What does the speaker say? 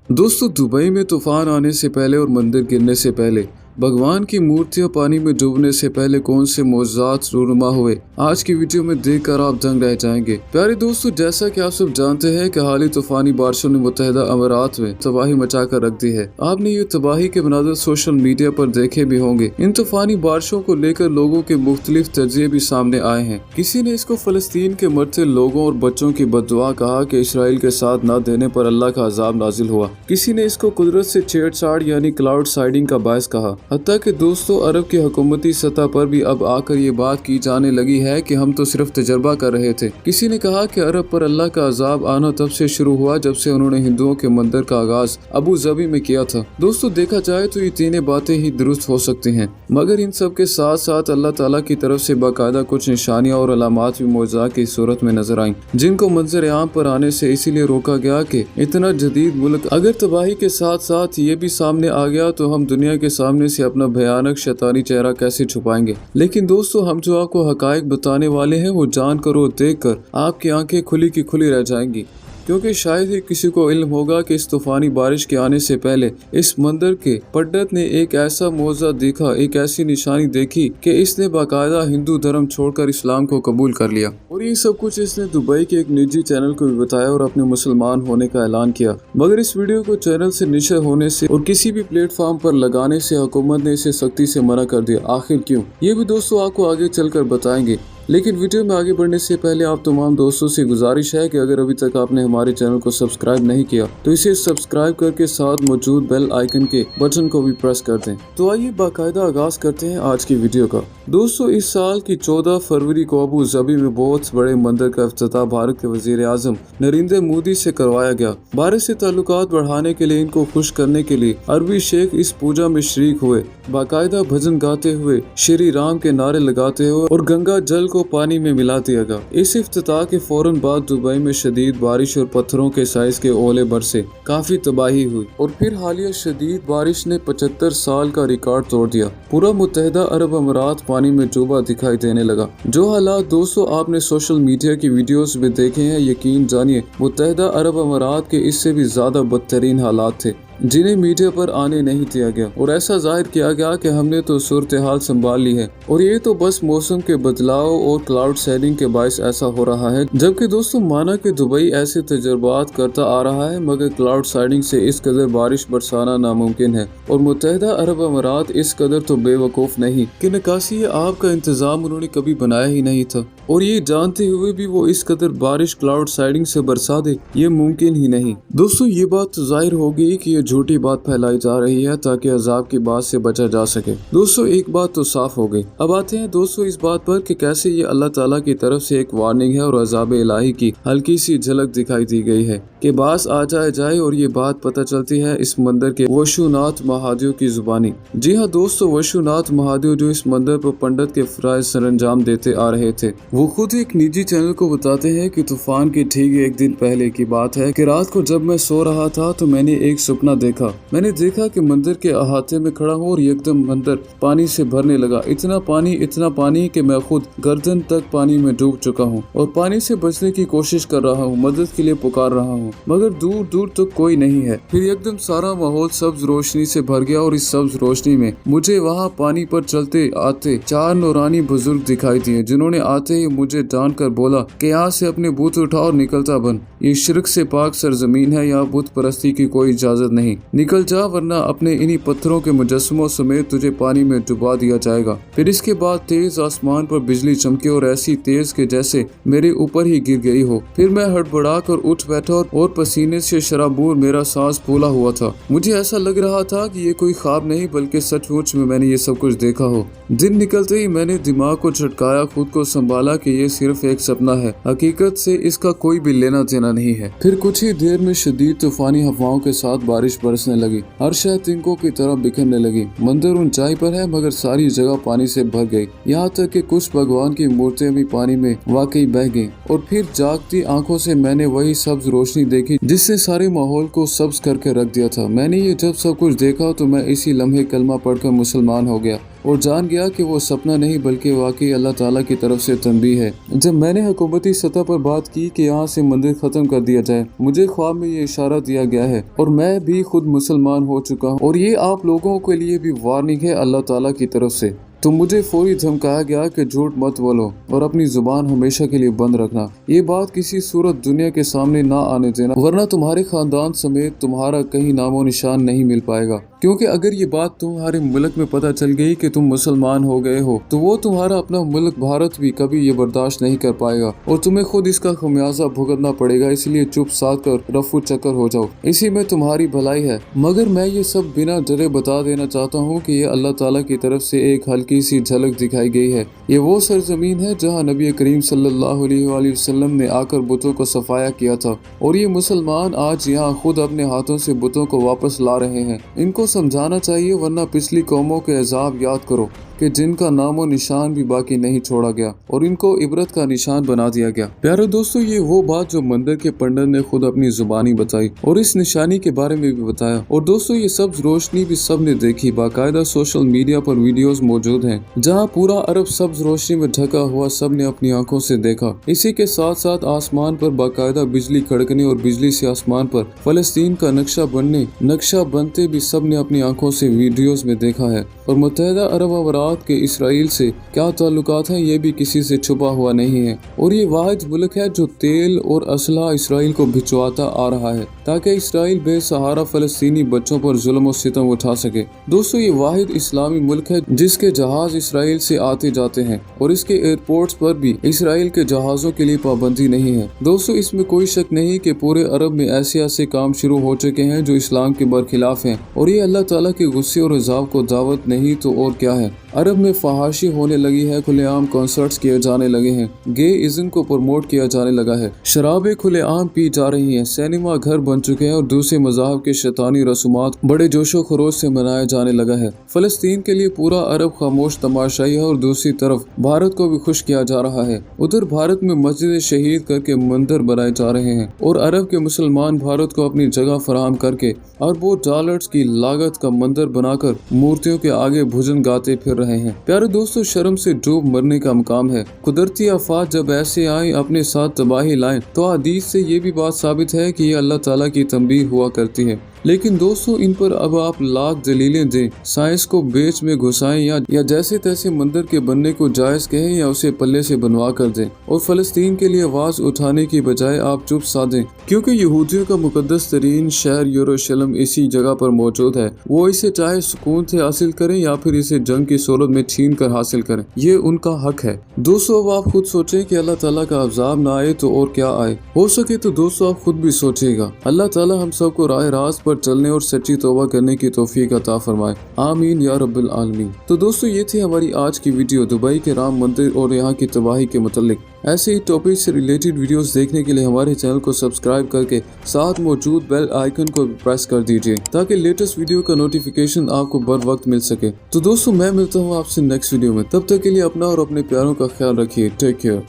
दोस्तों, दुबई में तूफान आने से पहले और मंदिर गिरने से पहले भगवान की मूर्तियां पानी में डूबने से पहले कौन से मौजूदात रूनुमा हुए, आज की वीडियो में देखकर आप दंग रह जाएंगे। प्यारे दोस्तों, जैसा कि आप सब जानते हैं कि हाल ही तूफानी बारिशों ने मुत्तहिदा अमीरात में तबाही मचा कर रख दी है। आपने ये तबाही के मनाज़र सोशल मीडिया पर देखे भी होंगे। इन तूफानी बारिशों को लेकर लोगों के मुख्तलिफ तजिए भी सामने आए हैं। किसी ने इसको फलस्तीन के मरते लोगों और बच्चों की बद्दुआ कहा कि इसराइल के साथ न देने पर अल्लाह का अजाब नाजिल हुआ। किसी ने इसको कुदरत से छेड़छाड़ यानी क्लाउड साइडिंग का बायस कहा। हत्ता कि दोस्तों, अरब की हुकूमती सतह पर भी अब आकर ये बात की जाने लगी है कि हम तो सिर्फ तजर्बा कर रहे थे। किसी ने कहा कि अरब पर अल्लाह का अजाब आना तब से शुरू हुआ जब से उन्होंने हिंदुओं के मंदिर का आगाज अबू ज़बी में किया था। दोस्तों, देखा जाए तो ये तीनों बातें ही दुरुस्त हो सकती हैं, मगर इन सब के साथ साथ अल्लाह ताला की तरफ से बाकायदा कुछ निशानियां और अलामात भी मौजूदा की सूरत में नजर आईं, जिनको मंजर आम पर आने से इसीलिए रोका गया कि इतना जदीद मुल्क अगर तबाही के साथ साथ ये भी सामने आ गया तो हम दुनिया के सामने से अपना भयानक शैतानी चेहरा कैसे छुपाएंगे। लेकिन दोस्तों, हम जो आपको हकायक बताने वाले हैं वो जानकर और देखकर आपकी आंखें खुली की खुली रह जाएंगी, क्योंकि शायद ही किसी को इल्म होगा कि इस तूफानी बारिश के आने से पहले इस मंदिर के पंडित ने एक ऐसा मौजज़ा देखा, एक ऐसी निशानी देखी कि इसने बाकायदा हिंदू धर्म छोड़कर इस्लाम को कबूल कर लिया। और ये सब कुछ इसने दुबई के एक निजी चैनल को भी बताया और अपने मुसलमान होने का ऐलान किया। मगर इस वीडियो को चैनल से नशर होने से और किसी भी प्लेटफॉर्म पर लगाने से हुकूमत ने इसे सख्ती से मना कर दिया। आखिर क्यों, ये भी दोस्तों आपको आगे चलकर बताएंगे। लेकिन वीडियो में आगे बढ़ने से पहले आप तमाम दोस्तों से गुजारिश है कि अगर अभी तक आपने हमारे चैनल को सब्सक्राइब नहीं किया तो इसे सब्सक्राइब करके साथ मौजूद बेल आइकन के बटन को भी प्रेस कर दें। तो आइए बाकायदा आगाज करते हैं आज की वीडियो का। दोस्तों, इस साल की 14 फरवरी को अबू ज़बी में बहुत बड़े मंदिर का इफ्तिताह भारत के वजीर आजम नरेंद्र मोदी से करवाया गया। भारत से ताल्लुकात बढ़ाने के लिए, इनको खुश करने के लिए अरबी शेख इस पूजा में शरीक हुए, बाकायदा भजन गाते हुए, श्री राम के नारे लगाते हुए और गंगा जल को पानी में मिला दिया गया। इस इफ्तिताह के फौरन बाद दुबई में शदीद बारिश और पत्थरों के साइज के ओले बरसे, काफी तबाही हुई और फिर हालिया शदीद बारिश ने 75 साल का रिकॉर्ड तोड़ दिया। पूरा मुत्तहिदा अरब अमीरात पानी में डूबा दिखाई देने लगा। जो हालात दोस्तों आपने सोशल मीडिया की वीडियोस में देखे हैं, यकीन जानिए मुत्तहिदा अरब अमीरात के इससे भी ज्यादा बदतरीन हालात थे, जिन्हें मीडिया पर आने नहीं दिया गया और ऐसा जाहिर किया गया कि हमने तो सूरत हाल संभाल ली है और ये तो बस मौसम के बदलाव और क्लाउड सेडिंग के बायस ऐसा हो रहा है। जबकि दोस्तों, माना कि दुबई ऐसे तजुर्बात करता आ रहा है, मगर क्लाउड सेडिंग से इस कदर बारिश बरसाना नामुमकिन है और मुत्तहिदा अरब अमीरात इस कदर तो बेवकूफ नहीं कि निकासी आब का इंतजाम उन्होंने कभी बनाया ही नहीं था, और ये जानते हुए भी वो इस कदर बारिश क्लाउड साइडिंग से बरसा दे, ये मुमकिन ही नहीं। दोस्तों, ये बात तो जाहिर हो गई कि ये झूठी बात फैलाई जा रही है ताकि अजाब की बात से बचा जा सके। दोस्तों, एक बात तो साफ हो गई। अब आते हैं दोस्तों इस बात पर कि कैसे ये अल्लाह ताला की तरफ से एक वार्निंग है और अजाब इलाही की हल्की सी झलक दिखाई दी गई है कि बास आ जाए और ये बात पता चलती है इस मंदिर के वशुनाथ महादेव की जुबानी। जी हाँ दोस्तों, वशुनाथ महादेव जो इस मंदिर पर पंडित के फराइज सरंजाम देते आ रहे थे, वो खुद एक निजी चैनल को बताते हैं कि तूफान के ठीक एक दिन पहले की बात है कि रात को जब मैं सो रहा था तो मैंने एक सपना देखा। मैंने देखा कि मंदिर के अहाते में खड़ा हूँ और एकदम मंदिर पानी से भरने लगा। इतना पानी कि मैं खुद गर्दन तक पानी में डूब चुका हूँ और पानी से बचने की कोशिश कर रहा हूँ, मदद के लिए पुकार रहा हूँ, मगर दूर दूर तक कोई नहीं है। फिर एकदम सारा माहौल सब्ज रोशनी से भर गया और इस सब्ज रोशनी में मुझे वहाँ पानी पर चलते आते 4 नूरानी बुजुर्ग दिखाई दिए, जिन्होंने आते ही मुझे डांट कर बोला कि यहाँ से अपने बूत उठा और निकलता बन, ये शिरक से पाक सरजमीन है, यहाँ बुत परस्ती की कोई इजाजत नहीं, निकल जा वरना अपने इन्हीं पत्थरों के मुजस्समों समेत तुझे पानी में डुबा दिया जाएगा। फिर इसके बाद तेज आसमान पर बिजली चमकी और ऐसी तेज के जैसे मेरे ऊपर ही गिर गई हो। फिर मैं हड़बड़ा कर उठ बैठा और पसीने से शराबूर मेरा सांस फूला हुआ था। मुझे ऐसा लग रहा था कि ये कोई ख्वाब नहीं बल्कि सचमुच में मैंने ये सब कुछ देखा हो। दिन निकलते ही मैंने दिमाग को झटकाया, खुद को संभाला कि ये सिर्फ एक सपना है, हकीकत से इसका कोई भी लेना देना नहीं है। फिर कुछ ही देर में शदीद तूफानी हवाओं के साथ बारिश बरसने लगी, हर शय तिनकों की तरह बिखरने लगी। मंदिर ऊंचाई पर है मगर सारी जगह पानी से भर गई, यहाँ तक कि कुछ भगवान की मूर्तियां भी पानी में वाकई बह गईं। और फिर जागती आंखों से मैंने वही सब्ज रोशनी देखी जिससे सारे माहौल को सब्ज करके रख दिया था। मैंने ये जब सब कुछ देखा तो मैं इसी लम्हे कलमा पढ़कर मुसलमान हो गया और जान गया कि वो सपना नहीं बल्कि वाकई अल्लाह ताला की तरफ से तंबीह है। जब मैंने हुकूमती सतह पर बात की कि यहाँ से मंदिर खत्म कर दिया जाए, मुझे ख्वाब में ये इशारा दिया गया है और मैं भी खुद मुसलमान हो चुका हूँ और ये आप लोगों के लिए भी वार्निंग है अल्लाह ताला की तरफ से। तो मुझे फौरी धमकाया गया कि झूठ मत बोलो और अपनी जुबान हमेशा के लिए बंद रखना। ये बात किसी सूरत दुनिया के सामने ना आने देना, वरना तुम्हारे खानदान समेत तुम्हारा कहीं नामो निशान नहीं मिल पाएगा। क्योंकि अगर ये बात तुम्हारे मुल्क में पता चल गई कि तुम मुसलमान हो गए हो तो वो तुम्हारा अपना मुल्क भारत भी कभी ये बर्दाश्त नहीं कर पाएगा और तुम्हें खुद इसका खमियाजा भुगतना पड़ेगा। इसलिए चुप साध कर रफू चक्कर हो जाओ, इसी में तुम्हारी भलाई है। मगर मैं ये सब बिना डरे बता देना चाहता हूँ कि ये अल्लाह ताला की तरफ से एक हल्की सी झलक दिखाई गई है। ये वो सरजमीन है जहाँ नबी करीम सल्लल्लाहु अलैहि वसल्लम ने आकर बुतों को सफाया किया था और ये मुसलमान आज यहाँ खुद अपने हाथों से बुतों को वापस ला रहे हैं। इनको समझाना चाहिए, वरना पिछली कौमों के अजाब याद करो कि जिनका नामो निशान भी बाकी नहीं छोड़ा गया और इनको इबरत का निशान बना दिया गया। प्यारे दोस्तों, ये वो बात जो मंदिर के पंडित ने खुद अपनी जुबानी बताई और इस निशानी के बारे में भी बताया। और दोस्तों, ये सब्ज रोशनी भी सब ने देखी। बाकायदा सोशल मीडिया पर वीडियोस मौजूद हैं जहां पूरा अरब सब्ज रोशनी में ढका हुआ सब ने अपनी आंखों से देखा। इसी के साथ साथ आसमान पर बाकायदा बिजली कड़कने और बिजली से आसमान पर फलस्तीन का नक्शा बनते भी सब ने अपनी आंखों से वीडियोस में देखा है। और मुत्तहिदा अरब अमारात के इसराइल से क्या ताल्लुकात हैं ये भी किसी से छुपा हुआ नहीं है। और ये वाहिद मुल्क है जो तेल और असला इसराइल को भिजवाता आ रहा है ताकि इसराइल बेसहारा फलस्तीनी बच्चों पर जुल्म और सितम उठा सके। दोस्तों, ये वाहिद इस्लामी मुल्क है जिसके जहाज इसराइल से आते जाते हैं और इसके एयरपोर्ट्स पर भी इसराइल के जहाजों के लिए पाबंदी नहीं है। दोस्तों, इसमें कोई शक नहीं कि पूरे अरब में ऐसे काम शुरू हो चुके हैं जो इस्लाम के बरखिलाफ हैं और ये अल्लाह ताला के गुस्से और अज़ाब को दावत नहीं तो और क्या है। अरब में फहाशी होने लगी है, खुलेआम कॉन्सर्ट्स किए जाने लगे हैं, गे इज़्म को प्रमोट किया जाने लगा है, शराबें खुलेआम पी जा रही हैं, सिनेमा घर बन चुके हैं और दूसरे मज़ाहब के शैतानी रसूमात बड़े जोशो खरोश से मनाया जाने लगा है। फलस्तीन के लिए पूरा अरब खामोश तमाशाई है और दूसरी तरफ भारत को भी खुश किया जा रहा है। उधर भारत में मस्जिद शहीद करके मंदिर बनाए जा रहे हैं और अरब के मुसलमान भारत को अपनी जगह फराहम करके अरबों डॉलर्स की लागत का मंदिर बनाकर मूर्तियों के आगे भजन गाते फिर रहे हैं। प्यारे दोस्तों, शर्म से डूब मरने का मकाम है। कुदरती आफात जब ऐसे आए अपने साथ तबाही लाएं तो हदीस से ये भी बात साबित है कि ये अल्लाह ताला की तंबीह हुआ करती है। लेकिन दोस्तों, इन पर अब आप लाख दलीलें दें, साइंस को बेच में घुसाएं या जैसे तैसे मंदिर के बनने को जायज कहें या उसे पल्ले से बनवा कर दें और फलस्तीन के लिए आवाज उठाने की बजाय आप चुप साधें, क्योंकि यहूदियों का मुकद्दस तरीन शहर यरूशलेम इसी जगह पर मौजूद है। वो इसे चाहे सुकून से हासिल करें या फिर इसे जंग की सूरत में छीन कर हासिल करें, ये उनका हक है। दोस्तों, अब आप खुद सोचें कि अल्लाह ताला का अज़ाब ना आए तो और क्या आए। हो सके तो दोस्तों आप खुद भी सोचिएगा। अल्लाह ताला हम सबको राह रास्त पर चलने और सच्ची तौबा करने की तौफीक अता फरमाए, आमीन या रब्बिल आलमीन। तो दोस्तों, ये थी हमारी आज की वीडियो दुबई के राम मंदिर और यहाँ की तबाही के मुतालिक। ऐसे ही टॉपिक से रिलेटेड वीडियोस देखने के लिए हमारे चैनल को सब्सक्राइब करके साथ मौजूद बेल आइकन को प्रेस कर दीजिए ताकि लेटेस्ट वीडियो का नोटिफिकेशन आपको बर वक्त मिल सके। तो दोस्तों, मैं मिलता हूँ आपसे नेक्स्ट वीडियो में। तब तक के लिए अपना और अपने प्यारों का ख्याल रखिए। Take care.